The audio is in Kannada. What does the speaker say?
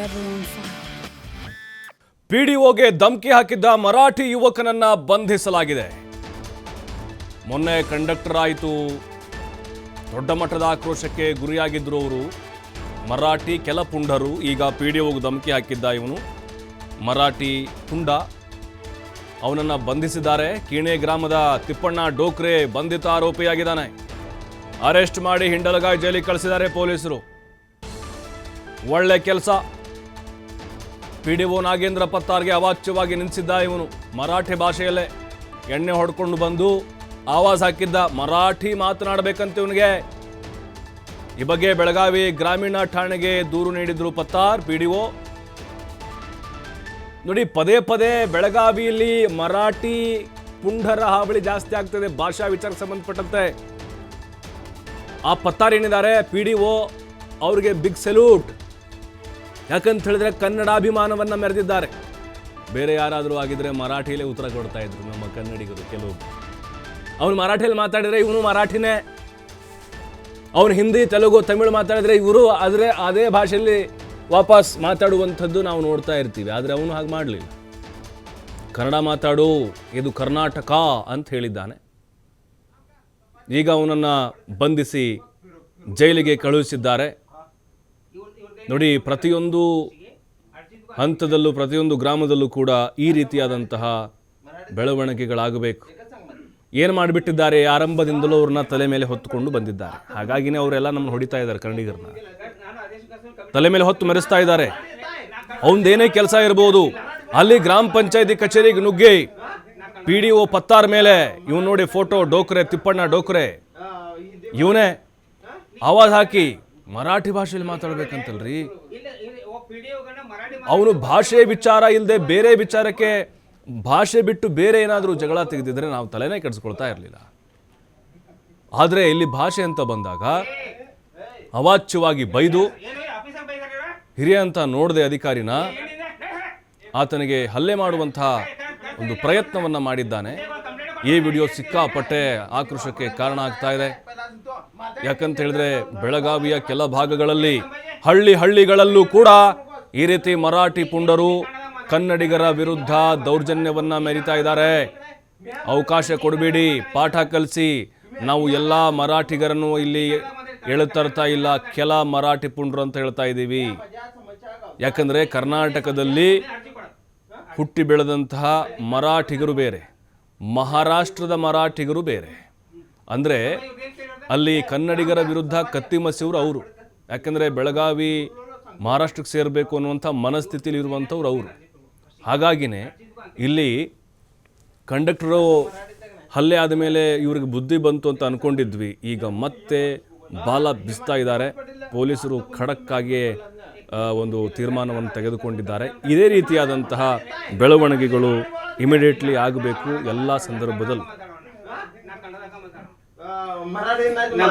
everyone fine. ಪಿಡಿಒಗೆ ಧಮಕಿ ಹಾಕಿದ್ದ ಮರಾಠಿ ಯುವಕನನ್ನ ಬಂಧಿಸಲಾಗಿದೆ. ಮೊನ್ನೆ ಕಂಡಕ್ಟರ್ ಆಯಿತು, ದೊಡ್ಡ ಮಟ್ಟದ ಆಕ್ರೋಶಕ್ಕೆ ಗುರಿಯಾಗಿದ್ರು ಅವರು. ಮರಾಠಿ ಕೆಲ ಪುಂಡರು ಈಗ ಪಿಡಿಒಗೆ ಧಮಕಿ ಹಾಕಿದ್ದ ಇವನು ಮರಾಠಿ ಪುಂಡ. ಅವನನ್ನು ಬಂಧಿಸಿದ್ದಾರೆ. ಕೀಣೆ ಗ್ರಾಮದ ತಿಪ್ಪಣ್ಣ ಡೋಕ್ರೆ ಬಂಧಿತ ಆರೋಪಿಯಾಗಿದ್ದಾನೆ. ಅರೆಸ್ಟ್ ಮಾಡಿ ಹಿಂಡಲಗಾಯಿ ಜೈಲಿಗೆ ಕಳಿಸಿದ್ದಾರೆ ಪೊಲೀಸರು. ಒಳ್ಳೆ ಕೆಲಸ. ಪಿಡಿಒ ನಾಗೇಂದ್ರ ಪತ್ತಾರ್ಗೆ ಅವಾಚ್ಯವಾಗಿ ನಿಲ್ಲಿಸಿದ್ದ ಇವನು. ಮರಾಠಿ ಭಾಷೆಯಲ್ಲೇ ಎಣ್ಣೆ ಹೊಡ್ಕೊಂಡು ಬಂದು ಆವಾಜ್ ಹಾಕಿದ್ದ. ಮರಾಠಿ ಮಾತನಾಡಬೇಕಂತ ಇವನಿಗೆ. ಈ ಬಗ್ಗೆ ಬೆಳಗಾವಿ ಗ್ರಾಮೀಣ ಠಾಣೆಗೆ ದೂರು ನೀಡಿದ್ರು ಪತ್ತಾರ್ ಪಿಡಿಒ. ನೋಡಿ, ಪದೇ ಪದೇ ಬೆಳಗಾವಿಯಲ್ಲಿ ಮರಾಠಿ ಪುಂಡರ ಹಾವಳಿ ಜಾಸ್ತಿ ಆಗ್ತದೆ ಭಾಷಾ ವಿಚಾರಕ್ಕೆ ಸಂಬಂಧಪಟ್ಟಂತೆ. ಆ ಪತ್ತಾರ್ ಏನಿದ್ದಾರೆ ಪಿಡಿಒ, ಅವ್ರಿಗೆ ಬಿಗ್ ಸೆಲ್ಯೂಟ್. ಯಾಕಂತ ಹೇಳಿದ್ರೆ ಕನ್ನಡಾಭಿಮಾನವನ್ನ ಮೆರೆದಿದ್ದಾರೆ. ಬೇರೆ ಯಾರಾದರೂ ಆಗಿದ್ರೆ ಮರಾಠಿಯಲ್ಲೇ ಉತ್ತರ ಕೊಡ್ತಾ ಇದ್ರು ನಮ್ಮ ಕನ್ನಡಿಗರು. ಕೆಲವು ಅವನು ಮರಾಠಿಯಲ್ಲಿ ಮಾತಾಡಿದ್ರೆ ಇವನು ಮರಾಠಿನೇ, ಅವನು ಹಿಂದಿ ತೆಲುಗು ತಮಿಳು ಮಾತಾಡಿದ್ರೆ ಇವರು ಅದೇ ಭಾಷೆಯಲ್ಲಿ ವಾಪಸ್ ಮಾತಾಡುವಂಥದ್ದು ನಾವು ನೋಡ್ತಾ ಇರ್ತೀವಿ. ಆದರೆ ಅವನು ಹಾಗೆ ಮಾಡಲಿಲ್ಲ. ಕನ್ನಡ ಮಾತಾಡು, ಇದು ಕರ್ನಾಟಕ ಅಂತ ಹೇಳಿದ್ದಾನೆ. ಈಗ ಅವನನ್ನು ಬಂಧಿಸಿ ಜೈಲಿಗೆ ಕಳುಹಿಸಿದ್ದಾರೆ. ನೋಡಿ, ಪ್ರತಿಯೊಂದು ಹಂತದಲ್ಲೂ ಪ್ರತಿಯೊಂದು ಗ್ರಾಮದಲ್ಲೂ ಕೂಡ ಈ ರೀತಿಯಾದಂತಹ ಬೆಳವಣಿಗೆಗಳಾಗಬೇಕು. ಏನು ಮಾಡಿಬಿಟ್ಟಿದ್ದಾರೆ, ಆರಂಭದಿಂದಲೂ ಅವ್ರನ್ನ ತಲೆ ಮೇಲೆ ಹೊತ್ತುಕೊಂಡು ಬಂದಿದ್ದಾರೆ. ಹಾಗಾಗಿನೇ ಅವರೆಲ್ಲ ನಮ್ಮನ್ನು ಹೊಡಿತಾ ಇದ್ದಾರೆ. ಕನ್ನಡಿಗರನ್ನ ತಲೆ ಮೇಲೆ ಹೊತ್ತು ಮೆರೆಸ್ತಾ ಇದ್ದಾರೆ. ಅವನದೇನೇ ಕೆಲಸ ಇರ್ಬೋದು, ಅಲ್ಲಿ ಗ್ರಾಮ ಪಂಚಾಯತಿ ಕಚೇರಿಗೆ ನುಗ್ಗಿ ಪಿಡಿಒ ಪತ್ತಾರ್ ಮೇಲೆ ಇವನು ನೋಡಿ ಫೋಟೋ, ಡೋಕ್ರೆ ತಿಪ್ಪಣ್ಣ ಡೋಕ್ರೆ ಇವನೇ ಆವಾಜ್ ಹಾಕಿ ಮರಾಠಿ ಭಾಷೆಯಲ್ಲಿ ಮಾತಾಡ್ಬೇಕಂತಲ್ರಿ. ಅವನು ಭಾಷೆ ವಿಚಾರ ಇಲ್ಲದೆ ಬೇರೆ ವಿಚಾರಕ್ಕೆ ಭಾಷೆ ಬಿಟ್ಟು ಬೇರೆ ಏನಾದರೂ ಜಗಳ ತೆಗೆದಿದ್ರೆ ನಾವು ತಲೆನೇ ಕೆಡಿಸ್ಕೊಳ್ತಾ ಇರಲಿಲ್ಲ. ಆದರೆ ಇಲ್ಲಿ ಭಾಷೆ ಅಂತ ಬಂದಾಗ ಅವಾಚ್ಯವಾಗಿ ಬೈದು ಹಿರಿಯ ಅಂತ ನೋಡದೆ ಅಧಿಕಾರಿನ ಆತನಿಗೆ ಹಲ್ಲೆ ಮಾಡುವಂತಹ ಒಂದು ಪ್ರಯತ್ನವನ್ನ ಮಾಡಿದ್ದಾನೆ. ಈ ವಿಡಿಯೋ ಸಿಕ್ಕಾಪಟ್ಟೆ ಆಕ್ರೋಶಕ್ಕೆ ಕಾರಣ ಆಗ್ತಾ ಇದೆ. ಯಾಕಂತ ಹೇಳಿದ್ರೆ ಬೆಳಗಾವಿಯ ಕೆಲ ಭಾಗಗಳಲ್ಲಿ ಹಳ್ಳಿಗಳಲ್ಲೂ ಕೂಡ ಈ ರೀತಿ ಮರಾಠಿ ಪುಂಡರು ಕನ್ನಡಿಗರ ವಿರುದ್ಧ ದೌರ್ಜನ್ಯವನ್ನ ಮೆರಿತಾ ಇದ್ದಾರೆ. ಅವಕಾಶ ಕೊಡಬೇಡಿ, ಪಾಠ ಕಲಿಸಿ. ನಾವು ಎಲ್ಲ ಮರಾಠಿಗರನ್ನು ಇಲ್ಲಿ ತರ್ತಾ ಇಲ್ಲ, ಕೆಲ ಮರಾಠಿ ಪುಂಡರು ಅಂತ ಹೇಳ್ತಾ ಇದ್ದೀವಿ. ಯಾಕಂದ್ರೆ ಕರ್ನಾಟಕದಲ್ಲಿ ಹುಟ್ಟಿ ಬೆಳೆದಂತಹ ಮರಾಠಿಗರು ಬೇರೆ, ಮಹಾರಾಷ್ಟ್ರದ ಮರಾಠಿಗರು ಬೇರೆ. ಅಂದರೆ ಅಲ್ಲಿ ಕನ್ನಡಿಗರ ವಿರುದ್ಧ ಕತ್ತಿ ಮಸಿಯವರು ಅವರು. ಯಾಕಂದರೆ ಬೆಳಗಾವಿ ಮಹಾರಾಷ್ಟ್ರಕ್ಕೆ ಸೇರಬೇಕು ಅನ್ನುವಂಥ ಮನಸ್ಥಿತಿಲಿ ಇರುವಂಥವ್ರು ಅವರು. ಹಾಗಾಗಿನೇ ಇಲ್ಲಿ ಕಂಡಕ್ಟರು ಹಲ್ಲೆ ಆದ ಮೇಲೆ ಇವ್ರಿಗೆ ಬುದ್ಧಿ ಬಂತು ಅಂತ ಅಂದ್ಕೊಂಡಿದ್ವಿ. ಈಗ ಮತ್ತೆ ಬಾಲ ಬಿಸ್ತಾ ಇದ್ದಾರೆ. ಪೊಲೀಸರು ಖಡಕ್ಕಾಗಿ ಒಂದು ತೀರ್ಮಾನವನ್ನು ತೆಗೆದುಕೊಂಡಿದ್ದಾರೆ. ಇದೇ ರೀತಿಯಾದಂತಹ ಬೆಳವಣಿಗೆಗಳು ಇಮಿಡಿಯೇಟ್ಲಿ ಆಗಬೇಕು ಎಲ್ಲ ಸಂದರ್ಭದಲ್ಲೂ.